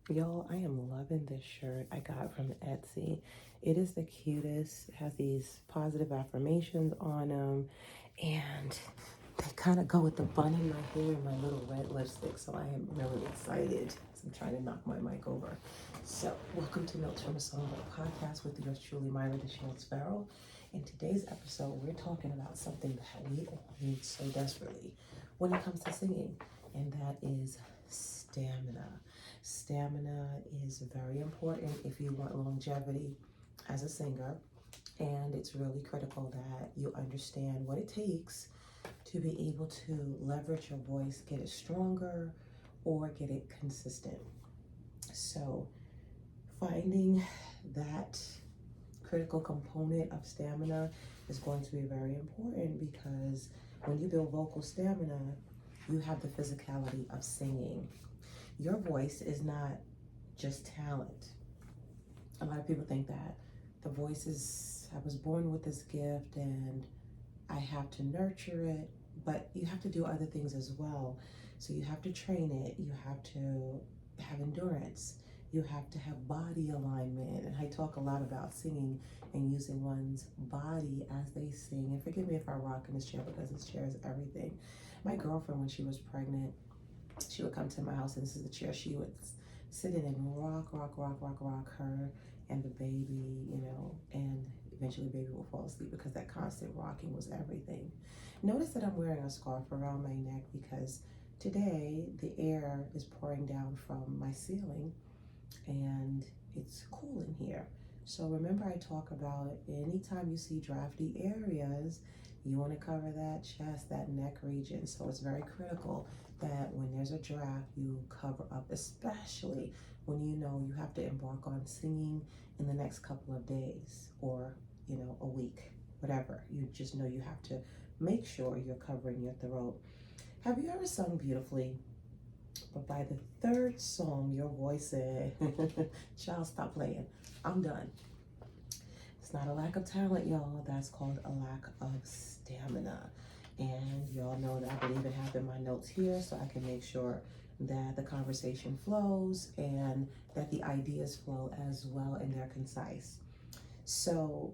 Y'all, I am loving this shirt I got from Etsy. It is the cutest. It has these positive affirmations on them, and they kind of go with the bun in my hair and my little red lipstick. So I am really excited. So I'm trying to knock my mic over. So, welcome to Notes from a Songbird podcast with yours truly, Myra DeShields Farrell. In today's episode, we're talking about something that we all need so desperately when it comes to singing, and that is stamina. Stamina is very important if you want longevity as a singer, and it's really critical that you understand what it takes to be able to leverage your voice, get it stronger, or get it consistent. So, finding that critical component of stamina is going to be very important because when you build vocal stamina, you have the physicality of singing. Your voice is not just talent. A lot of people think that the voice is, I was born with this gift and I have to nurture it, but you have to do other things as well. So you have to train it, you have to have endurance, you have to have body alignment. And I talk a lot about singing and using one's body as they sing. And forgive me if I rock in this chair because this chair is everything. My girlfriend, when she was pregnant, she would come to my house, and this is the chair she would sit in and rock, rock, rock, rock, rock her and the baby, and eventually baby will fall asleep because that constant rocking was everything. Notice that I'm wearing a scarf around my neck because today the air is pouring down from my ceiling and it's cool in here. So remember, I talk about anytime you see drafty areas, you want to cover that chest, that neck region. So it's very critical that when there's a draft, you cover up, especially when you know you have to embark on singing in the next couple of days or, a week, whatever. You just know you have to make sure you're covering your throat. Have you ever sung beautifully, but by the third song, your voice said, child, stop playing. I'm done. It's not a lack of talent, y'all. That's called a lack of stamina. And y'all know that I believe in having my notes here so I can make sure that the conversation flows and that the ideas flow as well and they're concise. So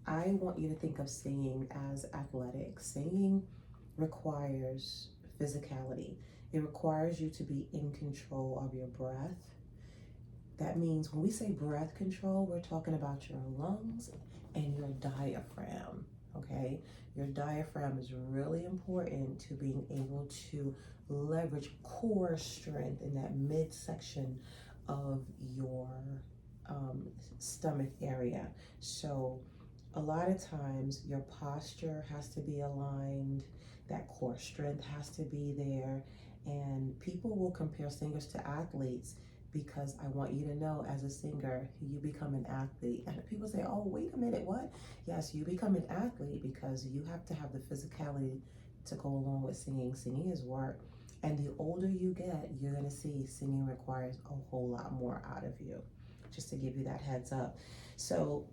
I want you to think of singing as athletic. Singing requires physicality. It requires you to be in control of your breath. That means when we say breath control, we're talking about your lungs and your diaphragm, okay? Your diaphragm is really important to being able to leverage core strength in that midsection of your stomach area. So a lot of times your posture has to be aligned, that core strength has to be there, and people will compare singers to athletes because I want you to know as a singer, you become an athlete. And people say, oh, wait a minute, what? Yes, you become an athlete because you have to have the physicality to go along with singing. Singing is work. And the older you get, you're going to see singing requires a whole lot more out of you, just to give you that heads up. So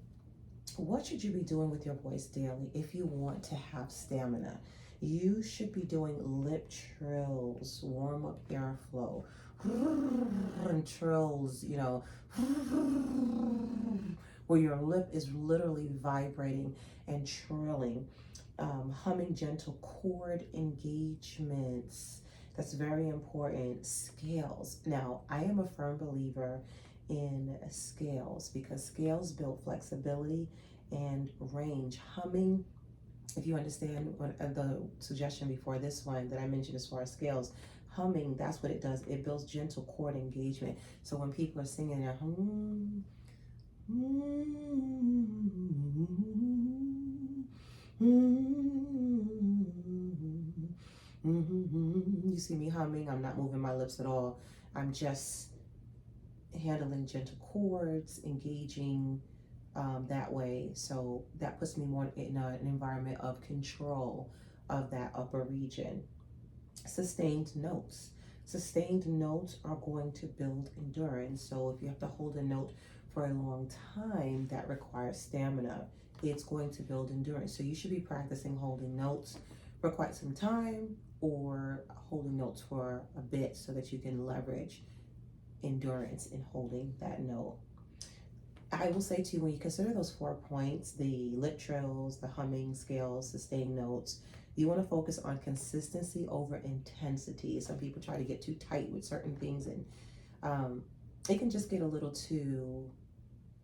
what should you be doing with your voice daily if you want to have stamina? You should be doing lip trills, warm up airflow, and trills, where your lip is literally vibrating and trilling. Humming gentle chord engagements. That's very important. Scales. Now, I am a firm believer in scales because scales build flexibility and range. Humming, if you understand the suggestion before this one that I mentioned as far as scales, humming, that's what it does. It builds gentle chord engagement. So when people are singing, they're you see me humming, I'm not moving my lips at all. I'm just handling gentle chords, engaging that way. So that puts me more in an environment of control of that upper region. Sustained notes. Sustained notes are going to build endurance. So if you have to hold a note for a long time, that requires stamina. It's going to build endurance. So you should be practicing holding notes for quite some time or holding notes for a bit so that you can leverage endurance in holding that note. I will say too, when you consider those 4 points, the lip trills, the humming scales, sustained notes, you want to focus on consistency over intensity. Some people try to get too tight with certain things, and it can just get a little too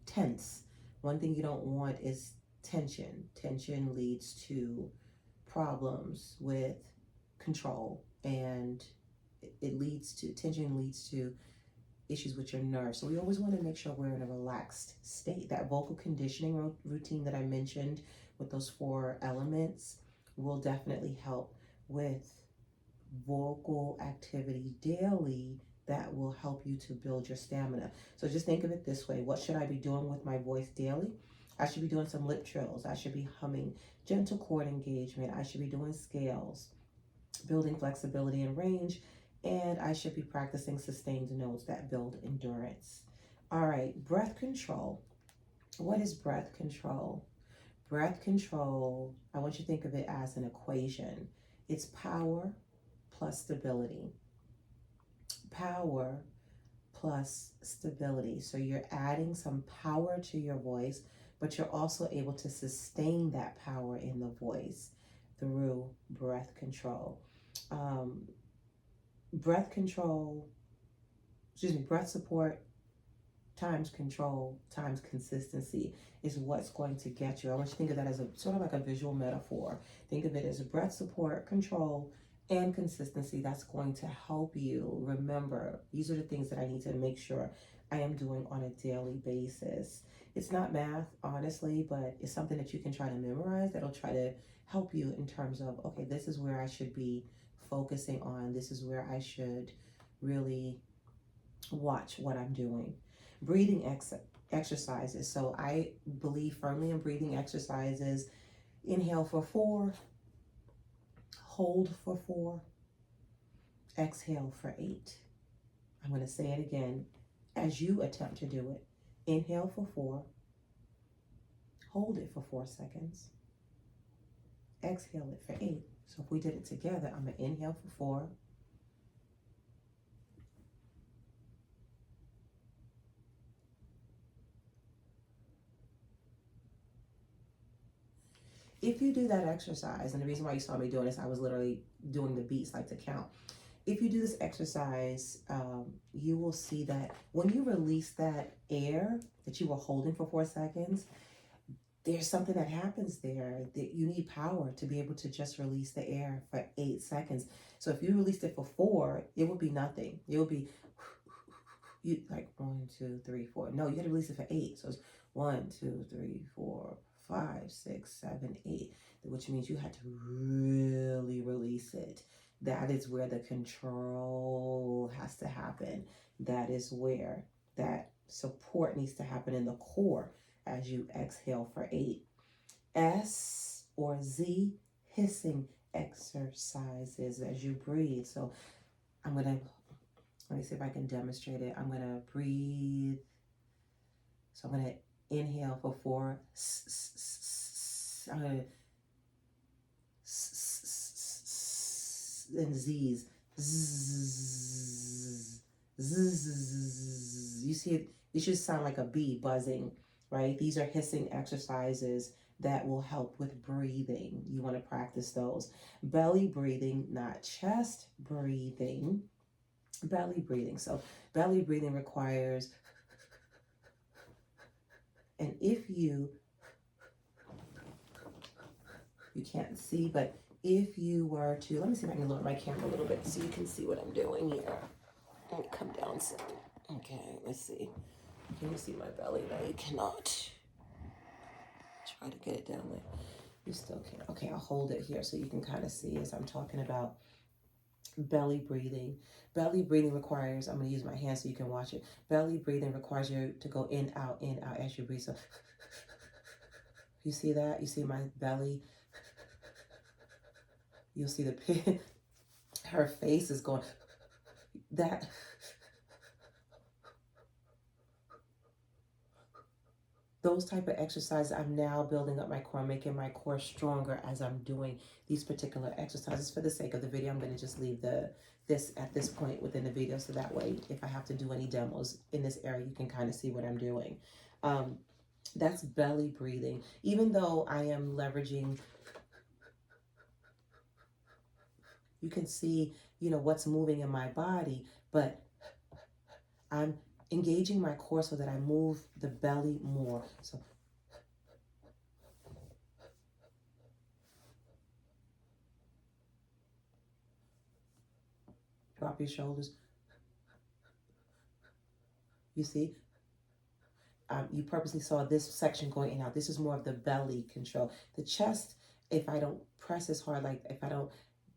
tense. One thing you don't want is tension. Tension leads to problems with control, and tension leads to issues with your nerves. So we always want to make sure we're in a relaxed state. That vocal conditioning routine that I mentioned with those 4 elements will definitely help with vocal activity daily that will help you to build your stamina. So just think of it this way. What should I be doing with my voice daily? I should be doing some lip trills. I should be humming gentle chord engagement. I should be doing scales, building flexibility and range, and I should be practicing sustained notes that build endurance. All right, breath control. What is breath control? Breath control, I want you to think of it as an equation. It's power plus stability. Power plus stability. So you're adding some power to your voice, but you're also able to sustain that power in the voice through breath control. Breath support times control times consistency is what's going to get you. I want you to think of that as a sort of like a visual metaphor. Think of it as breath support, control, and consistency. That's going to help you remember these are the things that I need to make sure I am doing on a daily basis. It's not math, honestly, but it's something that you can try to memorize that'll try to help you in terms of, okay, this is where I should be focusing on. This is where I should really watch what I'm doing. Breathing exercises. So I believe firmly in breathing exercises. Inhale for 4, hold for 4, exhale for 8. I'm going to say it again as you attempt to do it. Inhale for 4, hold it for 4 seconds, exhale it for 8. So if we did it together, I'm going to inhale for 4, if you do that exercise, and the reason why you saw me doing this, I was literally doing the beats like to count. If you do this exercise, you will see that when you release that air that you were holding for 4 seconds, there's something that happens there that you need power to be able to just release the air for 8 seconds. So if you released it for 4, it would be nothing. It would be you like 1, 2, 3, 4. No, you got to release it for 8. So it's 1, 2, 3, 4, 5, 6, 7, 8, which means you had to really release it. That is where the control has to happen. That is where that support needs to happen in the core as you exhale for 8. S or Z, hissing exercises as you breathe. So let me see if I can demonstrate it. I'm going to breathe. So I'm going to inhale for 4. I'm going to and Z's. You see it? It should sound like a bee buzzing, right? These are hissing exercises that will help with breathing. You want to practice those. Belly breathing, not chest breathing. Belly breathing. So belly breathing requires, and if you can't see, but if you were to, let me see if I can lower my camera a little bit so you can see what I'm doing here. Let me come down some. Okay, let's see. Can you see my belly? No, you cannot. Try to get it down there. You still can't. Okay, I'll hold it here so you can kind of see as I'm talking about belly breathing. Belly breathing requires, I'm going to use my hand so you can watch it. Belly breathing requires you to go in, out as you breathe. So you see that? You see my belly? You'll see the pin. Her face is going, that. those type of exercises, I'm now building up my core, making my core stronger as I'm doing these particular exercises. For the sake of the video, I'm going to just leave this at this point within the video, so that way if I have to do any demos in this area, you can kind of see what I'm doing. That's belly breathing. Even though I am leveraging, you can see, you know, what's moving in my body, but I'm engaging my core so that I move the belly more. So drop your shoulders. You see, you purposely saw this section going in and out. This is more of the belly control. The chest, if I don't press as hard, like if I don't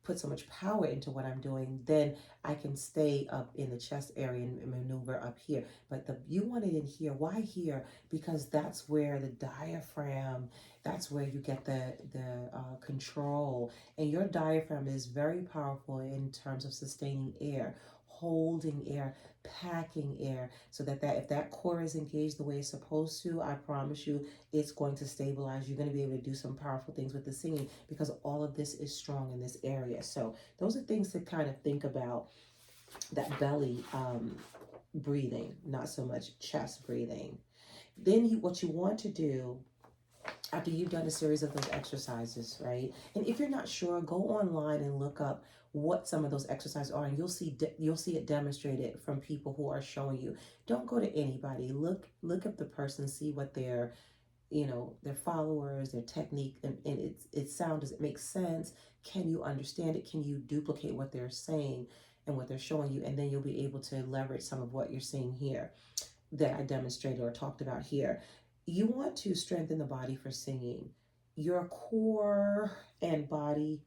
put so much power into what I'm doing, then I can stay up in the chest area and maneuver up here. But you want it in here. Why here? Because that's where the diaphragm, that's where you get the control. And your diaphragm is very powerful in terms of sustaining air, holding air, packing air, so that if that core is engaged the way it's supposed to, I promise you, it's going to stabilize. You're going to be able to do some powerful things with the singing because all of this is strong in this area. So those are things to kind of think about, that belly breathing, not so much chest breathing. Then what you want to do after you've done a series of those exercises, right? And if you're not sure, go online and look up what some of those exercises are, and you'll see it demonstrated from people who are showing you. Don't go to anybody. Look up the person, see what their, you know, their followers, their technique, and its sound. Does it make sense? Can you understand it? Can you duplicate what they're saying and what they're showing you? And then you'll be able to leverage some of what you're seeing here that I demonstrated or talked about here. You want to strengthen the body for singing. Your core and body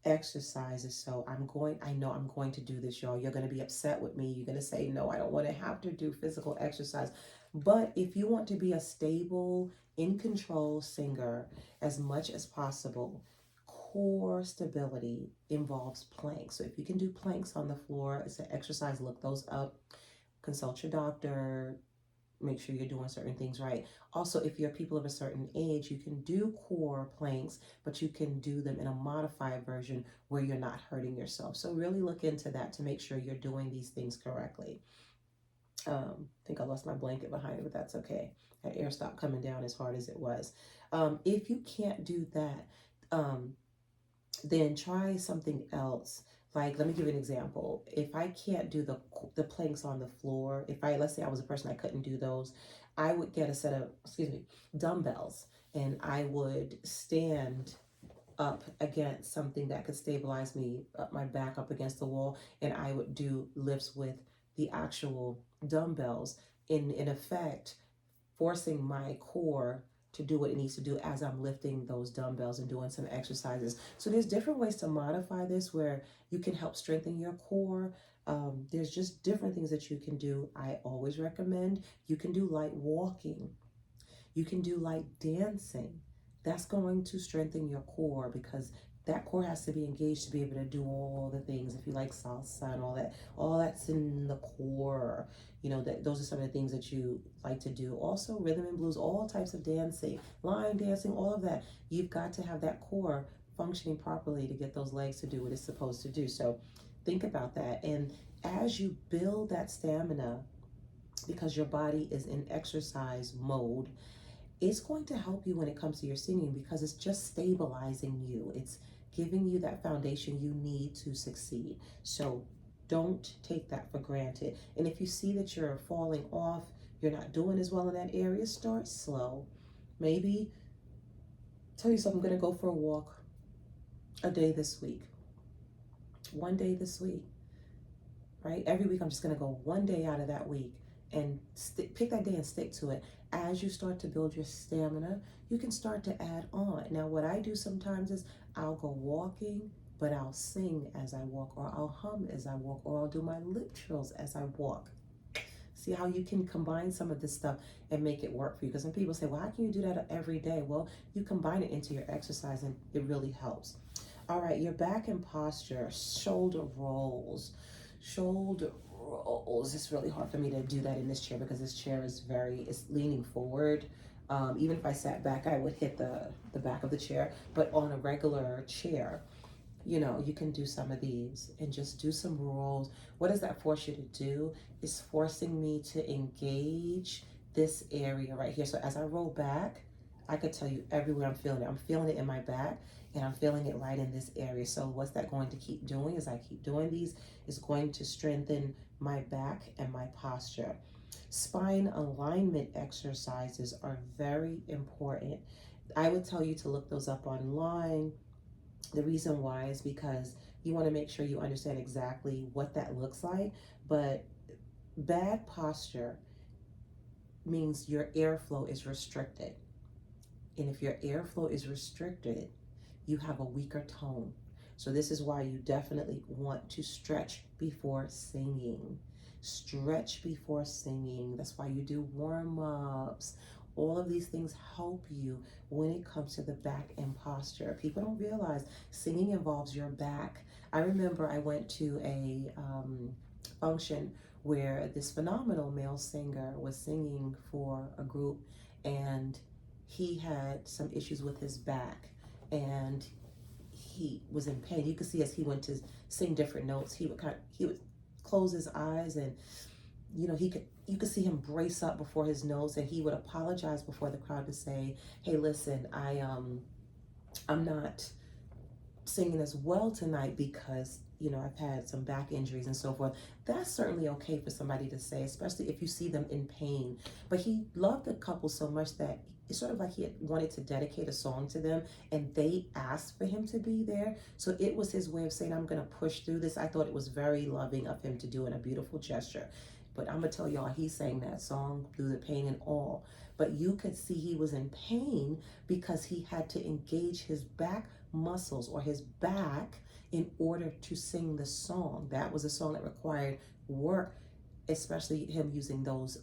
exercises. So I know I'm going to do this, y'all. You're going to be upset with me. You're going to say, no, I don't want to have to do physical exercise. But if you want to be a stable, in control singer as much as possible, core stability involves planks. So if you can do planks on the floor, it's an exercise. Look those up. Consult your doctor. Make sure you're doing certain things right. Also, if you're people of a certain age, you can do core planks, but you can do them in a modified version where you're not hurting yourself. So really look into that to make sure you're doing these things correctly. I think I lost my blanket behind it, but that's okay. That air stopped coming down as hard as it was. If you can't do that, then try something else. Like, let me give you an example. If I can't do the planks on the floor, let's say I was a person I couldn't do those, I would get a set of, dumbbells, and I would stand up against something that could stabilize me, my back up against the wall, and I would do lifts with the actual dumbbells, in effect, forcing my core to do what it needs to do as I'm lifting those dumbbells and doing some exercises. So there's different ways to modify this where you can help strengthen your core. There's just different things that you can do. I always recommend you can do light walking. You can do light dancing. That's going to strengthen your core because that core has to be engaged to be able to do all the things. If you like salsa and all that's in the core. You know, those are some of the things that you like to do. Also, rhythm and blues, all types of dancing, line dancing, all of that. You've got to have that core functioning properly to get those legs to do what it's supposed to do. So think about that. And as you build that stamina, because your body is in exercise mode, it's going to help you when it comes to your singing because it's just stabilizing you. It's giving you that foundation you need to succeed. So don't take that for granted. And if you see that you're falling off, you're not doing as well in that area, start slow. Maybe tell yourself, I'm going to go for a walk a day this week. One day this week, right? Every week I'm just going to go one day out of that week and pick that day and stick to it. As you start to build your stamina, you can start to add on. Now, what I do sometimes is I'll go walking, but I'll sing as I walk, or I'll hum as I walk, or I'll do my lip trills as I walk. See how you can combine some of this stuff and make it work for you. Because some people say, well, how can you do that every day? Well, you combine it into your exercise and it really helps. All right, your back and posture, shoulder rolls. Shoulder rolls. It's really hard for me to do that in this chair because this chair is it's leaning forward. Even if I sat back, I would hit the back of the chair. But on a regular chair, you know, you can do some of these and just do some rolls. What does that force you to do? It's forcing me to engage this area right here. So as I roll back, I could tell you everywhere I'm feeling it. I'm feeling it in my back and I'm feeling it right in this area. So what's that going to keep doing as I keep doing these is going to strengthen my back and my posture. Spine alignment exercises are very important. I would tell you to look those up online. The reason why is because you want to make sure you understand exactly what that looks like. But bad posture means your airflow is restricted. And if your airflow is restricted, you have a weaker tone. So this is why you definitely want to stretch before singing. Stretch before singing. That's why you do warm-ups. All of these things help you when it comes to the back and posture. People don't realize singing involves your back. I remember I went to a function where this phenomenal male singer was singing for a group, and he had some issues with his back, and he was in pain. You could see as he went to sing different notes, he would close his eyes, and you know, you could see him brace up before his notes, and he would apologize before the crowd to say, "Hey, listen, I'm not singing as well tonight because, you know, I've had some back injuries and so forth." That's certainly okay for somebody to say, especially if you see them in pain. But he loved the couple so much that it's sort of like he had wanted to dedicate a song to them, and they asked for him to be there. So it was his way of saying, I'm going to push through this. I thought it was very loving of him to do, and a beautiful gesture. But I'm going to tell y'all, he sang that song through the pain and all. But you could see he was in pain because he had to engage his back muscles or his back in order to sing the song. That was a song that required work, especially him using those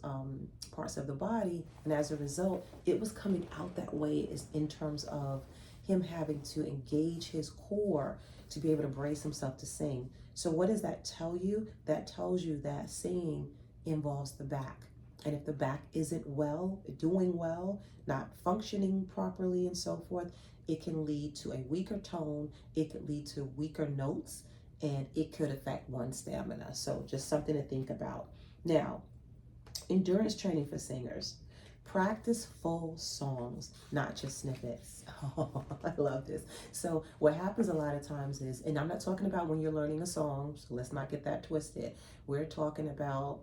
parts of the body. And as a result, it was coming out that way is in terms of him having to engage his core to be able to brace himself to sing. So what does that tell you? That tells you that singing involves the back. And if the back isn't doing well, not functioning properly and so forth, it can lead to a weaker tone, it could lead to weaker notes, and it could affect one's stamina. So just something to think about. Now, endurance training for singers. Practice full songs, not just snippets. Oh, I love this. So what happens a lot of times is, and I'm not talking about when you're learning a song, so let's not get that twisted. We're talking about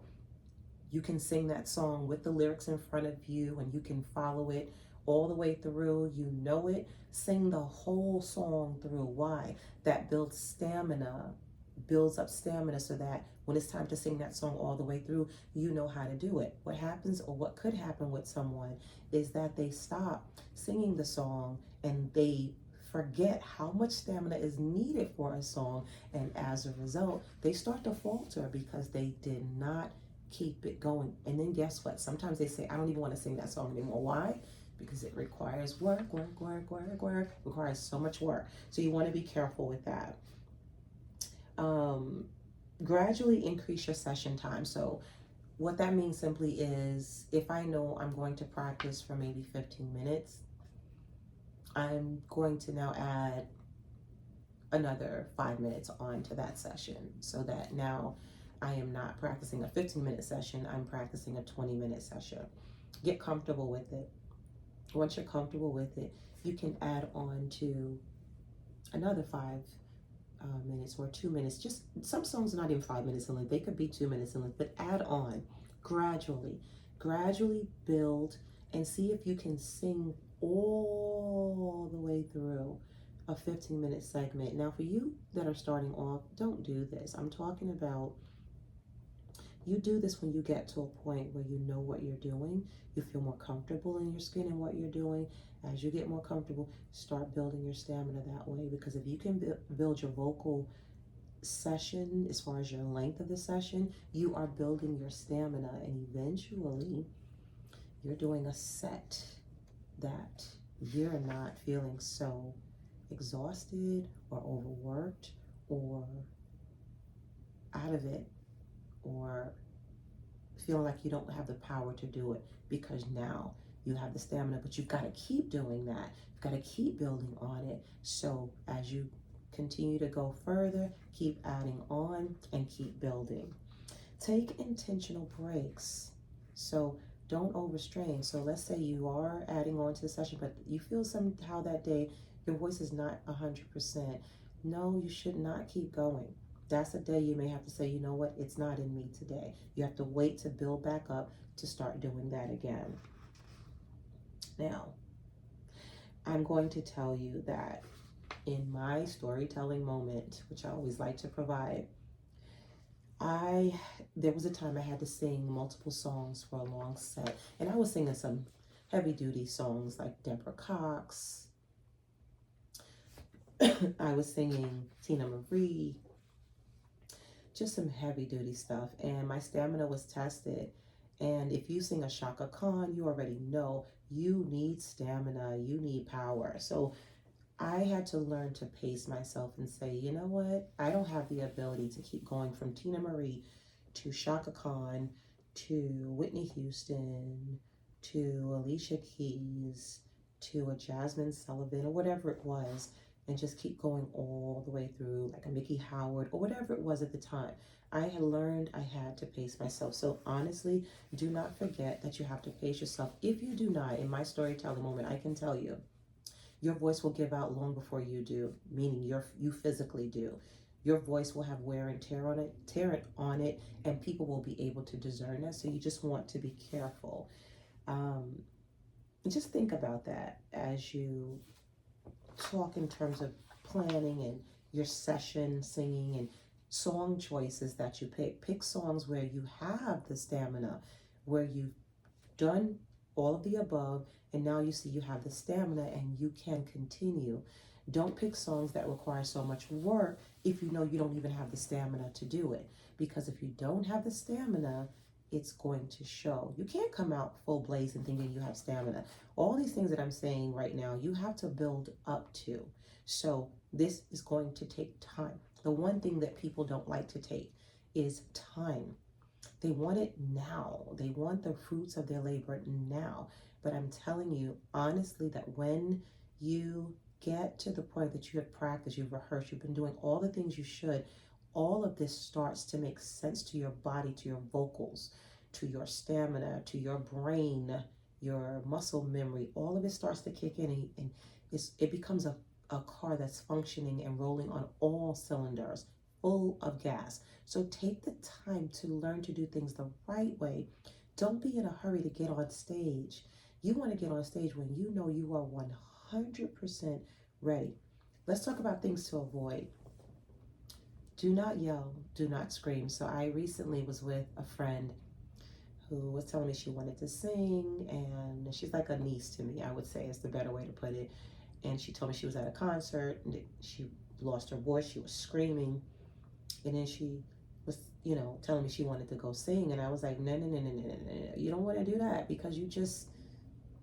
you can sing that song with the lyrics in front of you and you can follow it all the way through. You know it. Sing the whole song through. Why? That builds stamina, builds up stamina so that when it's time to sing that song all the way through, you know how to do it. What happens, or what could happen with someone, is that they stop singing the song and they forget how much stamina is needed for a song, and as a result, they start to falter because they did not keep it going. And then guess what? Sometimes they say, I don't even want to sing that song anymore. Why? Because it requires work, requires so much work. So you want to be careful with that. Gradually increase your session time. So what that means simply is, if I know I'm going to practice for maybe 15 minutes, I'm going to now add another 5 minutes onto that session, so that now I am not practicing a 15-minute session, I'm practicing a 20-minute session. Get comfortable with it. Once you're comfortable with it, you can add on to another 5 minutes or 2 minutes. Just some songs are not even 5 minutes in length. They could be 2 minutes in length, but add on gradually. Gradually build and see if you can sing all the way through a 15-minute segment. Now, for you that are starting off, don't do this. I'm talking about you do this when you get to a point where you know what you're doing, you feel more comfortable in your skin and what you're doing. As you get more comfortable, start building your stamina that way, because if you can build your vocal session as far as your length of the session, you are building your stamina, and eventually you're doing a set that you're not feeling so exhausted or overworked or out of it, or feeling like you don't have the power to do it, because now you have the stamina, but you've got to keep doing that. You've got to keep building on it. So as you continue to go further, keep adding on and keep building. Take intentional breaks. So don't overstrain. So let's say you are adding on to the session, but you feel somehow that day your voice is not 100%. No, you should not keep going. That's a day you may have to say, you know what, it's not in me today. You have to wait to build back up to start doing that again. Now, I'm going to tell you that in my storytelling moment, which I always like to provide, there was a time I had to sing multiple songs for a long set, and I was singing some heavy duty songs like Deborah Cox. I was singing Tina Marie, just some heavy duty stuff, and my stamina was tested. And if you sing a Shaka Khan, you already know you need stamina, you need power. So I had to learn to pace myself and say, you know what? I don't have the ability to keep going from Tina Marie to Shaka Khan to Whitney Houston to Alicia Keys to a Jasmine Sullivan or whatever it was, and just keep going all the way through, like a Mickey Howard or whatever it was at the time. I had learned I had to pace myself. So honestly, do not forget that you have to pace yourself. If you do not, in my storytelling moment, I can tell you, your voice will give out long before you do, meaning you physically do. Your voice will have wear and tear on it, and people will be able to discern that. So you just want to be careful. Just think about that as you talk in terms of planning and your session singing and song choices that you pick. Pick songs where you have the stamina, where you've done all of the above, and now you see you have the stamina and you can continue. Don't pick songs that require so much work if you know you don't even have the stamina to do it. Because if you don't have the stamina, it's going to show. You can't come out full blaze and thinking you have stamina. All these things that I'm saying right now, you have to build up to. So this is going to take time. The one thing that people don't like to take is time. They want it now. They want the fruits of their labor now. But I'm telling you, honestly, that when you get to the point that you have practiced, you've rehearsed, you've been doing all the things you should, all of this starts to make sense to your body, to your vocals, to your stamina, to your brain, your muscle memory. All of it starts to kick in, and it becomes a car that's functioning and rolling on all cylinders, full of gas. So take the time to learn to do things the right way. Don't be in a hurry to get on stage. You want to get on stage when you know you are 100% ready. Let's talk about things to avoid. Do not yell, do not scream. So I recently was with a friend who was telling me she wanted to sing, and she's like a niece to me, I would say is the better way to put it. And she told me she was at a concert and she lost her voice, she was screaming, and then she was, telling me she wanted to go sing, and I was like, no, you don't want to do that, because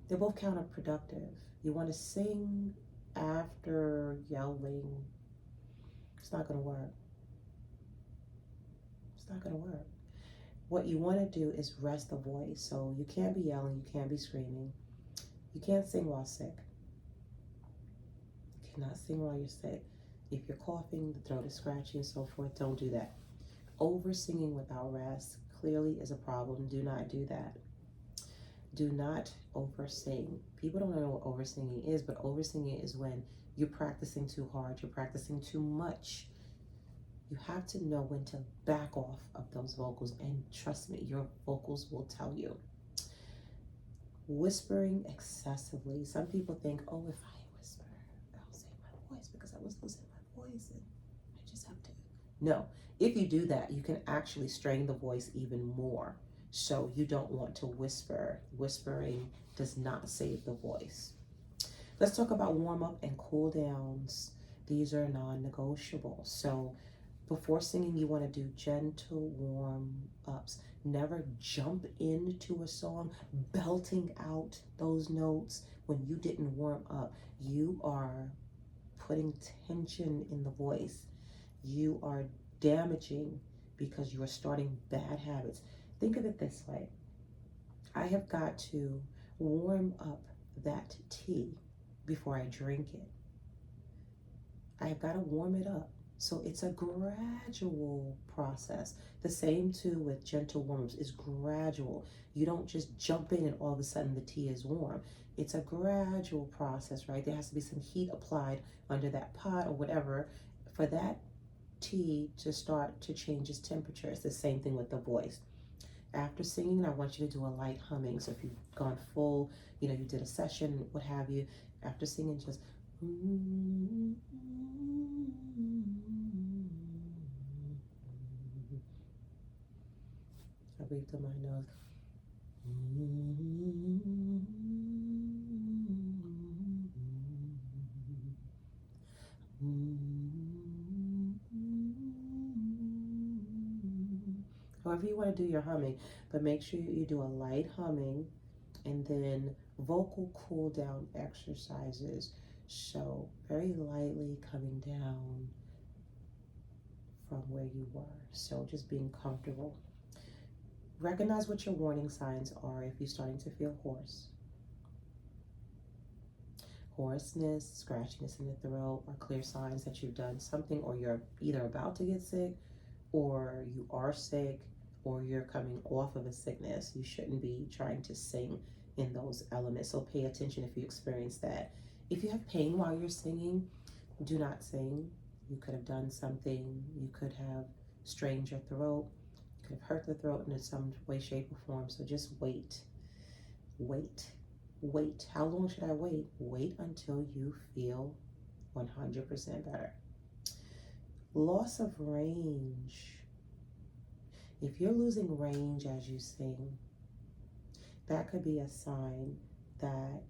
they're both counterproductive. You want to sing after yelling, it's not going to work. It's not going to work. What you want to do is rest the voice. So you can't be yelling, you can't be screaming, you can't sing while sick. You cannot sing while you're sick. If you're coughing, the throat is scratchy and so forth, don't do that. Over singing without rest clearly is a problem. Do not do that. Do not over sing. People don't know what over singing is, but over singing is when you're practicing too hard, you're practicing too much. You have to know when to back off of those vocals, and trust me, your vocals will tell you. Whispering excessively. Some people think, oh, if I whisper, I'll save my voice, because I was losing my voice and I just have to. No, if you do that, you can actually strain the voice even more. So you don't want to whisper. Whispering does not save the voice. Let's talk about warm up and cool downs. These are non-negotiable. So before singing, you want to do gentle warm ups. Never jump into a song belting out those notes when you didn't warm up. You are putting tension in the voice. You are damaging because you are starting bad habits. Think of it this way. I have got to warm up that tea before I drink it. I've got to warm it up. So it's a gradual process. The same too with gentle warm-ups is gradual. You don't just jump in and all of a sudden the tea is warm. It's a gradual process, right? There has to be some heat applied under that pot or whatever for that tea to start to change its temperature. It's the same thing with the voice. After singing, I want you to do a light humming. So if you've gone full, you did a session, what have you, after singing, just I breathe through my nose. However you want to do your humming, but make sure you do a light humming and then vocal cool down exercises. So very lightly coming down from where you were. So just being comfortable. Recognize what your warning signs are if you're starting to feel hoarse. Hoarseness, scratchiness in the throat are clear signs that you've done something, or you're either about to get sick, or you are sick, or you're coming off of a sickness. You shouldn't be trying to sing in those elements. So pay attention if you experience that. If you have pain while you're singing, do not sing. You could have done something. You could have strained your throat. You could have hurt the throat in some way, shape, or form. So just wait. Wait. Wait. How long should I wait? Wait until you feel 100% better. Loss of range. If you're losing range as you sing, that could be a sign that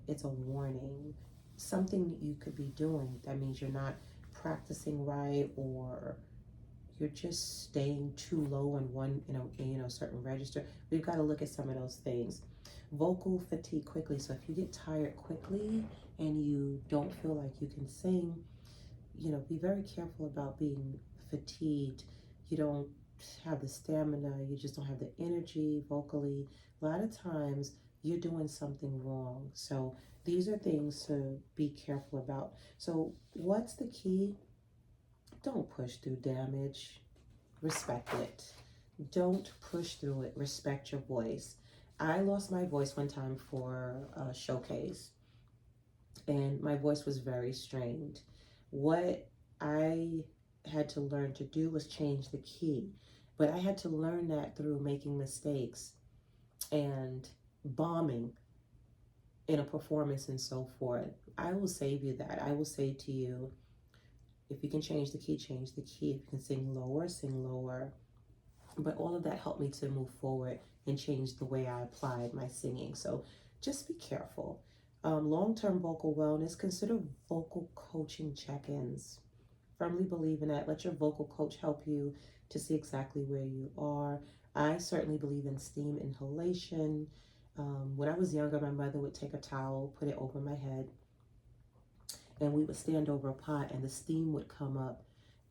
it's a warning. Something you could be doing that means you're not practicing right, or you're just staying too low in one, certain register. We've got to look at some of those things. Vocal fatigue quickly. So if you get tired quickly and you don't feel like you can sing, be very careful about being fatigued. You don't have the stamina, you just don't have the energy vocally. A lot of times you're doing something wrong. So these are things to be careful about. So what's the key? Don't push through damage. Respect it. Don't push through it. Respect your voice. I lost my voice one time for a showcase, and my voice was very strained. What I had to learn to do was change the key. But I had to learn that through making mistakes and bombing in a performance and so forth. I will save you that. I will say to you, if you can change the key, change the key. If you can sing lower, sing lower. But all of that helped me to move forward and change the way I applied my singing. So just be careful. Long-term vocal wellness, consider vocal coaching check-ins. Firmly believe in that. Let your vocal coach help you to see exactly where you are. I certainly believe in steam inhalation. When I was younger, my mother would take a towel, put it over my head, and we would stand over a pot and the steam would come up.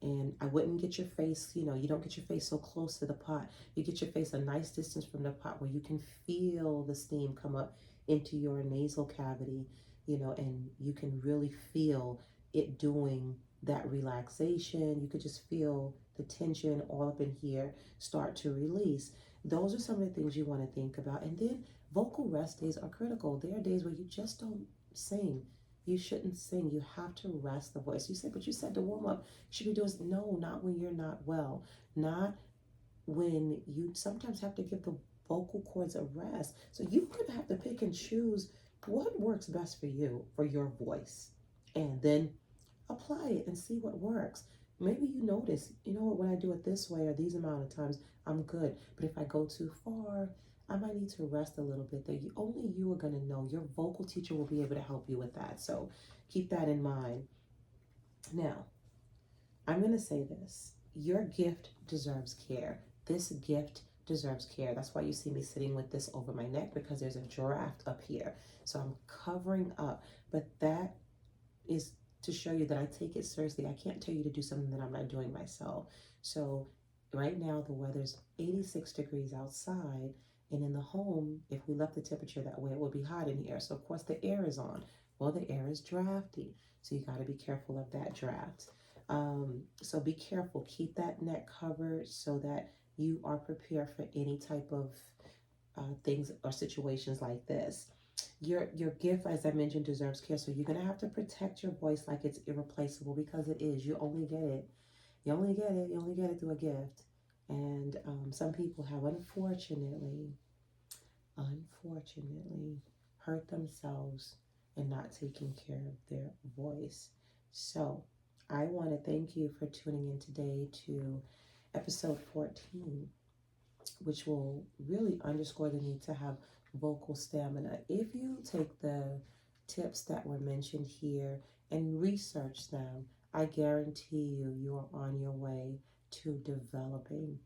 And I wouldn't get your face, you don't get your face so close to the pot. You get your face a nice distance from the pot where you can feel the steam come up into your nasal cavity, and you can really feel it doing that relaxation. You could just feel the tension all up in here start to release. Those are some of the things you want to think about. And then vocal rest days are critical. There are days where you just don't sing. You shouldn't sing. You have to rest the voice. You said, but you said to warm up, you should be doing, no, not when you're not well. Not when you sometimes have to give the vocal cords a rest. So you're going to have to pick and choose what works best for you, for your voice. And then apply it and see what works. Maybe you notice, when I do it this way or these amount of times, I'm good. But if I go too far, I might need to rest a little bit. That only you are going to know. Your vocal teacher will be able to help you with that. So keep that in mind. Now, I'm going to say this. Your gift deserves care. This gift deserves care. That's why you see me sitting with this over my neck, because there's a draft up here. So I'm covering up. But that is to show you that I take it seriously. I can't tell you to do something that I'm not doing myself. So right now the weather's 86 degrees outside, And in the home, if we left the temperature that way, it would be hot in here. So of course the air is on. Well, the air is drafty. So you got to be careful of that draft. So be careful. Keep that neck covered so that you are prepared for any type of things or situations like this. Your gift, as I mentioned, deserves care. So you're gonna have to protect your voice like it's irreplaceable, because it is. You only get it. You only get it. You only get it through a gift. And some people have unfortunately hurt themselves in not taking care of their voice. So I want to thank you for tuning in today to episode 14, which will really underscore the need to have vocal stamina. If you take the tips that were mentioned here and research them, I guarantee you are on your way to developing.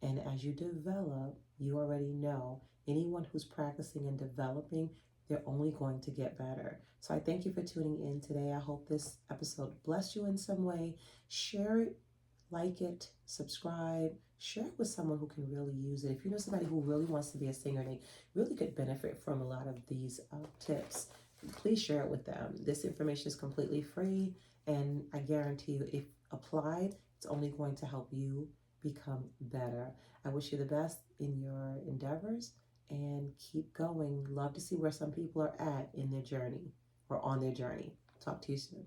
And as you develop, you already know anyone who's practicing and developing, they're only going to get better. So I thank you for tuning in today. I hope this episode blessed you in some way. Share it, like it, subscribe, share it with someone who can really use it. If you know somebody who really wants to be a singer and they really could benefit from a lot of these tips, please share it with them. This information is completely free, and I guarantee you, if applied, it's only going to help you become better. I wish you the best in your endeavors and keep going. Love to see where some people are at in their journey or on their journey. Talk to you soon.